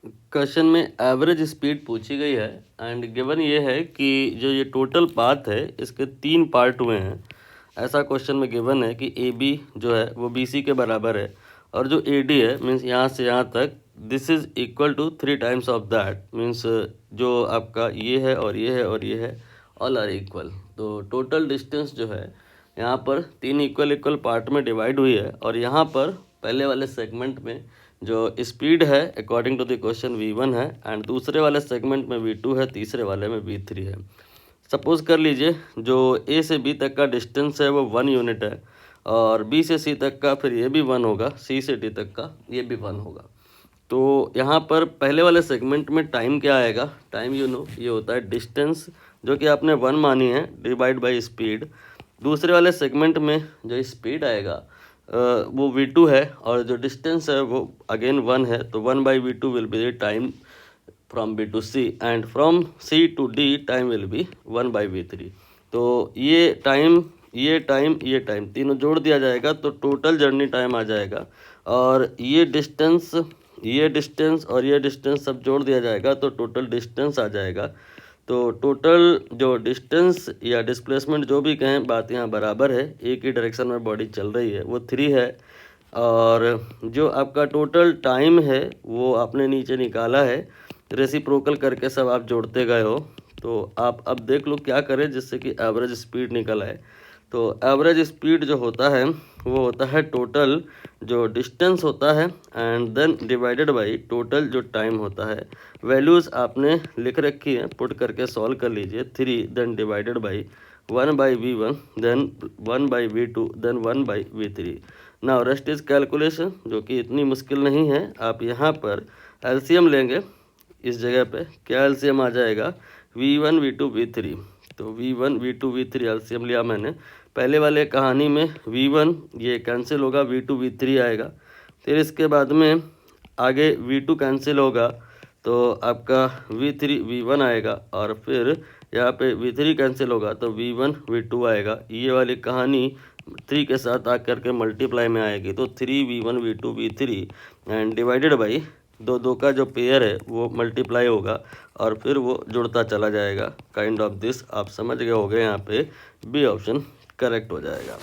Question में average speed पूछी गई है एंड गिवन ये है कि जो ये टोटल पाथ है इसके 3 पार्ट हुए हैं। ऐसा क्वेश्चन में गिवन है कि ए बी जो है वो बी सी के बराबर है और जो ए डी है मीन्स यहाँ से यहाँ तक this is equal to 3 times of that means जो आपका ये है और ये है और ये है ऑल आर इक्वल। तो टोटल डिस्टेंस जो है यहाँ पर 3 इक्वल पार्ट में डिवाइड हुई है और यहाँ पर पहले वाले सेगमेंट में जो स्पीड है according to the question v1 है एंड दूसरे वाले सेगमेंट में v2 है, तीसरे वाले में v3 है। सपोज कर लीजिए जो a से b तक का डिस्टेंस है वो 1 यूनिट है और b से c तक का फिर ये भी 1 होगा, c से d तक का ये भी 1 होगा। तो यहाँ पर पहले वाले सेगमेंट में टाइम क्या आएगा, टाइम ये होता है डिस्टेंस जो कि आपने 1 मानी है डिवाइड बाई स्पीड। दूसरे वाले सेगमेंट में जो स्पीड आएगा वो v2 है और जो डिस्टेंस है वो अगेन 1 है, तो 1 by v two will be the time from b to c and from c to d time will be 1 by v3। तो ये टाइम तीनों जोड़ दिया जाएगा तो टोटल जर्नी टाइम आ जाएगा और ये डिस्टेंस और ये डिस्टेंस सब जोड़ दिया जाएगा तो टोटल डिस्टेंस आ जाएगा। तो टोटल जो डिस्टेंस या डिस्प्लेसमेंट जो भी कहें बात यहाँ बराबर है, एक ही डायरेक्शन में बॉडी चल रही है वो 3 है और जो आपका टोटल टाइम है वो आपने नीचे निकाला है, रेसिप्रोकल करके सब आप जोड़ते गए हो। तो आप अब देख लो क्या करें जिससे कि एवरेज स्पीड निकल आए। तो एवरेज स्पीड जो होता है वो होता है टोटल जो डिस्टेंस होता है and then divided by total जो टाइम होता है। वैल्यूज़ आपने लिख रखी है, पुट करके सॉल्व कर लीजिए। 3 then divided by 1 by v1 then 1 by v2 then 1 by v3। Now rest is calculation जो कि इतनी मुश्किल नहीं है। आप यहाँ पर एलसीएम लेंगे, इस जगह पे क्या एलसीएम आ जाएगा, v1 v2 v3। तो v1 v2 v3 एलसीएम लिया मैंने। पहले वाले कहानी में v1 ये कैंसिल होगा, v2 v3 आएगा। फिर इसके बाद में आगे v2 कैंसिल होगा तो आपका v3 v1 आएगा और फिर यहाँ पे v3 कैंसिल होगा तो v1 v2 आएगा। ये वाली कहानी 3 के साथ आकर के मल्टीप्लाई में आएगी तो 3v1 v2 v3 and divided by दो का जो पेयर है वो मल्टीप्लाई होगा और फिर वो जुड़ता चला जाएगा। काइंड ऑफ दिस आप समझ गए होंगे, यहाँ पे बी ऑप्शन करेक्ट हो जाएगा।